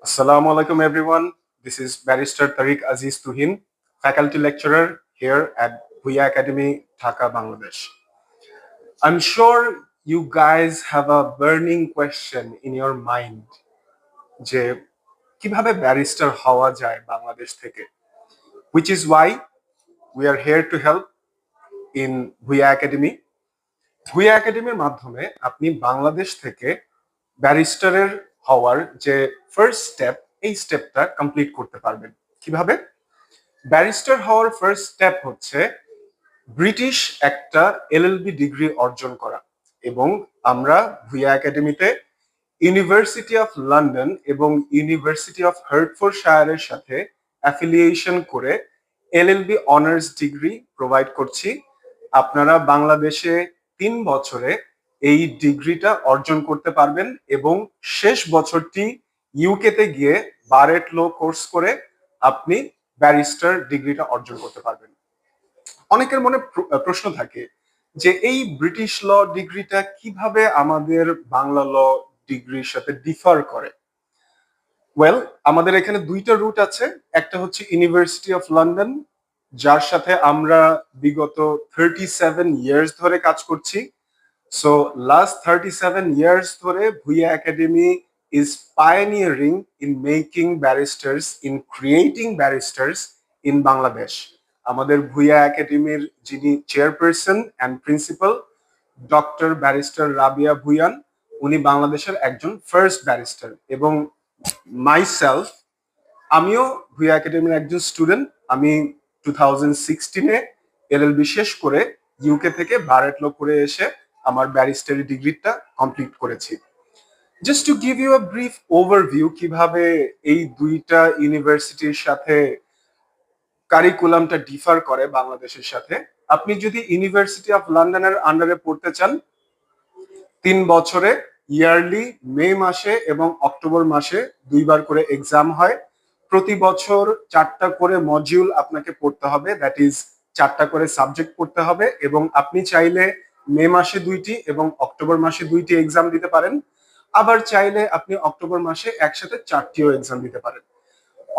Assalamu alaikum, everyone. This is Barrister Tariq Aziz Tuhin, faculty lecturer here at Bhuya Academy, Dhaka, Bangladesh. I'm sure you guys have a burning question in your mind যে কিভাবে barrister হওয়া যায় বাংলাদেশ থেকে, which is why we are here to help in Bhuya Academy. ভুয়া একাডেমির মাধ্যমে আপনি বাংলাদেশ থেকে ব্যারিস্টারের হওয়ার যে ফার্স্ট স্টেপ, এই স্টেপটা কমপ্লিট করতে পারবেন। কিভাবে? ব্যারিস্টার হওয়ার ফার্স্ট স্টেপ হচ্ছে ব্রিটিশ একটা এলএলবি ডিগ্রি অর্জন করা, এবং আমরা ভুয়া একাডেমিতে ইউনিভার্সিটি অফ লন্ডন এবং ইউনিভার্সিটি অফ হার্টফোর্ডশায়ারের সাথে অ্যাফিলিয়েশন করে এলএলবি অনার্স ডিগ্রি প্রোভাইড করছি। আপনারা বাংলাদেশে 3 বছরে এই ডিগ্রিটা অর্জন করতে পারবেন এবং শেষ বছরটি ইউকেতে গিয়ে বারেট ল কোর্স করে আপনি ব্যারিস্টার ডিগ্রিটা অর্জন করতে পারবেন। অনেকের মনে প্রশ্ন থাকে যে এই ব্রিটিশ ল ডিগ্রিটা কিভাবে আমাদের বাংলা ল ডিগ্রির সাথে ডিফার করে। ওয়েল, আমাদের এখানে দুইটা রুট আছে। একটা হচ্ছে ইউনিভার্সিটি অফ লন্ডন, যার সাথে আমরা বিগত 37 ইয়ার্স ধরে কাজ করছি। সো লাস্ট 37 ইয়ার্স ধরে Bhuiya academy is pioneering in making barristers, in creating barristers in Bangladesh. আমাদের ভুইয়া একাডেমির যিনি chairperson and principal doctor barrister Rabia Bhuiyan, উনি বাংলাদেশের একজন ফার্স্ট ব্যারিস্টার, এবং মাইসেলফ, আমিও ভুইয়া একাডেমির একজন স্টুডেন্ট। আমি 2016-এ এলএলবি শেষ করে ইউকে থেকে বারেট ল করে এসে আমার ব্যারিস্টারি ডিগ্রিটা কমপ্লিট করেছি। Just to give you a brief overview কিভাবে এই দুইটা ইউনিভার্সিটির সাথে কারিকুলামটা ডিফার করে বাংলাদেশের সাথে। আপনি যদি ইউনিভার্সিটি অফ লন্ডনের আন্ডারে পড়তে চান, 3 বছরে ইয়ারলি মে মাসে এবং অক্টোবর মাসে 2বার করে এক্সাম হয়। প্রতি বছর 4টা করে মডিউল আপনাকে পড়তে হবে, দ্যাট ইজ 4টা করে সাবজেক্ট পড়তে হবে, এবং আপনি চাইলে মে মাসে 2টি এবং অক্টোবর মাসে 2টি এক্সাম দিতে পারেন। আবার চাইলে আপনি অক্টোবর মাসে একসাথে 4টিও এক্সাম দিতে পারেন।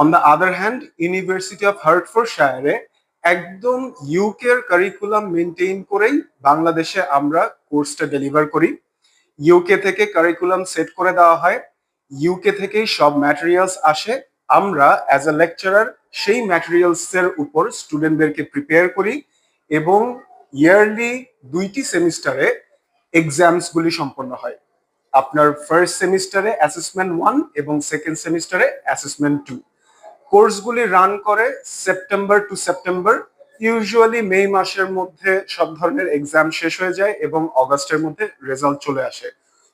On the other hand, university of হার্টফোর্ডশায়ারে একদম ইউকের কারিকুলাম মেনটেইন করেই বাংলাদেশে আমরা কোর্সটা ডেলিভার করি। ইউকে থেকে কারিকুলাম সেট করে দেওয়া হয়, ইউকে থেকেই সব ম্যাটেরিয়ালস আসে। আমরা অ্যাজ আ লেকচারার সেই ম্যাটেরিয়ালস এর উপর স্টুডেন্টদেরকে প্রিপেয়ার করি, এবং ইয়ারলি 2টি সেমিস্টারে এক্সামস গুলি সম্পন্ন হয়। আপনার ফার্স্ট সেমিস্টারে অ্যাসেসমেন্ট 1 এবং সেকেন্ড সেমিস্টারে অ্যাসেসমেন্ট 2। কোর্সগুলি রান করে সেপ্টেম্বর টু সেপ্টেম্বর। ইউজুয়ালি মে মাসের মধ্যে সব ধরনের এক্সাম শেষ হয়ে যায় এবং অগাস্টের মধ্যে রেজাল্ট চলে আসে।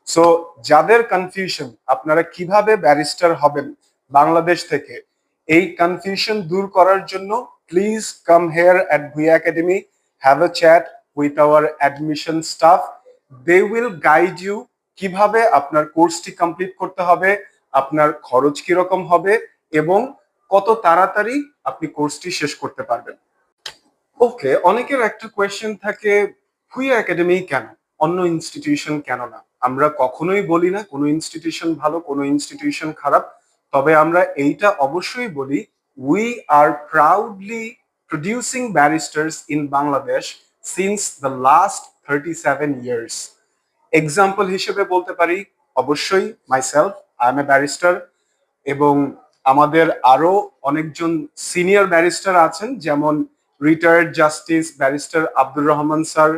সো যাদের কনফিউশন আপনারা কিভাবে ব্যারিস্টার হবেন বাংলাদেশ থেকে, এই কনফিউশন দূর করার জন্য please come here at Bhuiya academy, have a chat with our admission staff. They will guide you কিভাবে আপনার কোর্সটি কমপ্লিট করতে হবে, আপনার খরচ কিরকম হবে, এবং কত তাড়াতাড়ি আপনি কোর্সটি শেষ করতে পারবেন। ওকে, অনেকের একটা কোয়েশ্চেন থাকে, ভুইয়া একাডেমি কেন, অন্য ইনস্টিটিউশন কেন না? আমরা কখনোই বলি না কোনো ইনস্টিটিউশন ভালো, কোনো ইনস্টিটিউশন খারাপ। তবে আমরা এইটা অবশ্যই বলি, we are proudly producing barristers in Bangladesh since the last 37 years. Example হিসেবে বলতে পারি, অবশ্যই myself, I M a barrister, এবং আমাদের আরো অনেকজন সিনিয়র ব্যারিস্টার আছেন, যেমন retired justice barrister Abdur Rahman sir,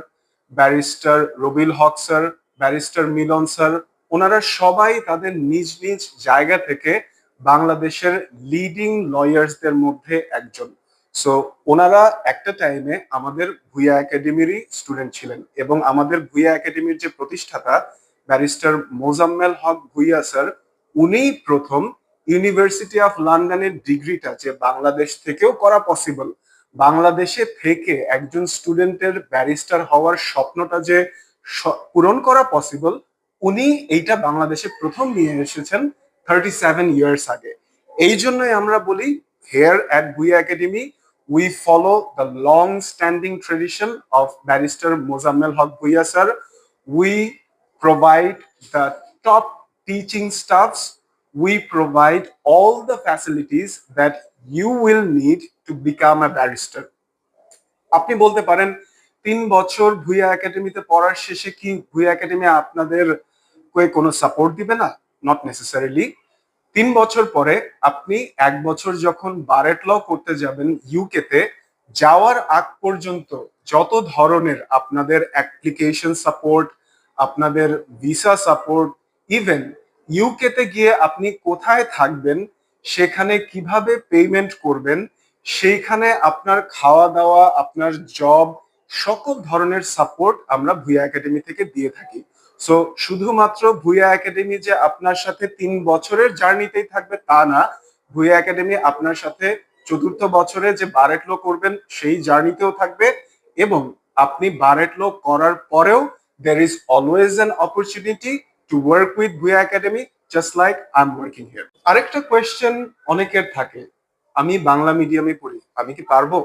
barrister রবিল হক স্যার, ব্যারিস্টার মিলন স্যার। ওনারা সবাই তাদের নিজ নিজ জায়গা থেকে বাংলাদেশের লিডিং লয়ার্সদের মধ্যে একজন। সো ওনারা একটা টাইমে আমাদের ভুইয়া একাডেমিরই স্টুডেন্ট ছিলেন, এবং আমাদের ভুইয়া একাডেমির যে প্রতিষ্ঠাতা ব্যারিস্টার মোজাম্মেল হক ভুইয়া স্যার, উনিই প্রথম ইউনিভার্সিটি অফ লন্ডনের ডিগ্রিটা যে বাংলাদেশ থেকেও করা পসিবল, বাংলাদেশে থেকে একজন স্টুডেন্টের ব্যারিস্টার হওয়ার স্বপ্নটা যে পূরণ করা পসিবল, উনি এইটা বাংলাদেশে প্রথম নিয়ে এসেছেন 37 ইয়ার্স আগে। এই জন্যই আমরা বলি, here at Bhuiya academy we follow the long standing tradition of barrister Mozammel Haq Bhuiya sir. We provide the top teaching staffs. we provide all the facilities that you will need to become a barrister. আপনি বলতে পারেন 3 বছর ভুইয়া একাডেমিতে পড়ার শেষে কি Bhuiyan academy আপনাদের কোনো সাপোর্ট দিবে না? Not necessarily. 3 বছর পরে আপনি 1 বছর যখন বারেট ল করতে যাবেন ইউকেতে, যাওয়ার আগ পর্যন্ত যত ধরনের আপনাদের অ্যাপ্লিকেশন সাপোর্ট, আপনাদের ভিসা সাপোর্ট, ইভেন ইউকেতে গিয়ে আপনি কোথায় থাকবেন, সেখানে কিভাবে পেমেন্ট করবেন, সেইখানে আপনার খাওয়া দাওয়া, আপনার জব, সকল ধরনের সাপোর্ট আমরা ভুইয়া একাডেমি থেকে দিয়ে থাকি। সো শুধুমাত্র ভুইয়া একাডেমি যে আপনার সাথে 3 বছরের জার্নিতেই থাকবে তা না, ভুইয়া একাডেমি আপনার সাথে 4th বছরে যে বারেট ল করবেন সেই জার্নিতেও থাকবে, এবং আপনি বারেট ল করার পরেও there is always an opportunity to work with Bhuiya academy just like I'm working here. আরেকটা কোয়েশ্চেন অনেকের থাকে, আমি বাংলা মিডিয়ামে পড়ি, আমি কি পারবো?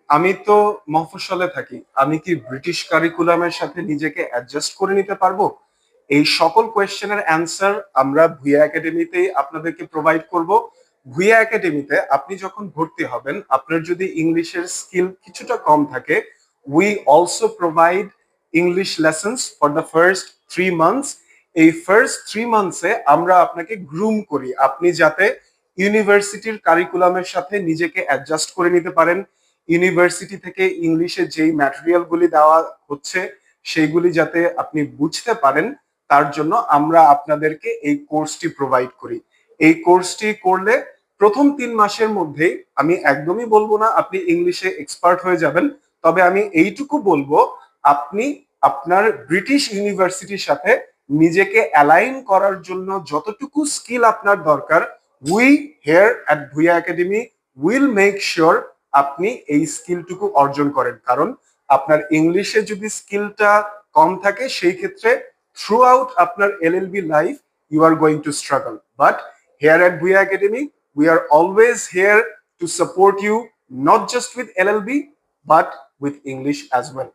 আমি তো মফস্বলে থাকি, আমি কি ব্রিটিশ কারিকুলামের সাথে নিজেকে অ্যাডজাস্ট করে নিতে পারবো? এই সকল কোয়েশ্চেনের অ্যান্সার আমরা ভুইয়া একাডেমিতেই আপনাদেরকে প্রোভাইড করব। ভুইয়া একাডেমিতে আপনি যখন ভর্তি হবেন, আপনার যদি ইংলিশের স্কিল কিছুটা কম থাকে, we also provide English lessons for the first 3 months. এই ফার্স্ট 3 মান্থসে আমরা আপনাকে গ্রুম করি, আপনি যাতে ইউনিভার্সিটির কারিকুলামের সাথে নিজেকে অ্যাডজাস্ট করে নিতে পারেন। ইউনিভার্সিটি থেকে ইংলিশে যেই ম্যাটেরিয়াল গুলি দেওয়া হচ্ছে সেইগুলি যাতে আপনি বুঝতে পারেন, তার জন্য আমরা আপনাদেরকে এই কোর্সটি প্রোভাইড করি। এই কোর্সটি করলে প্রথম 3 মাসের মধ্যেই, আমি একদমই বলবো না আপনি ইংলিশে এক্সপার্ট হয়ে যাবেন, তবে আমি এইটুকু বলবো আপনি আপনার ব্রিটিশ ইউনিভার্সিটির সাথে নিজেকে অ্যালাইন করার জন্য যতটুকু স্কিল আপনার দরকার, we here at Bhuiya academy will make sure আপনি এই স্কিলটুকু অর্জন করেন। কারণ আপনার ইংলিশে যদি স্কিলটা কম থাকে, সেই ক্ষেত্রে থ্রু আউট আপনার LLB life you are going to struggle. But here at Bhuiya academy we are always here to support you, not just with LLB but with English as well.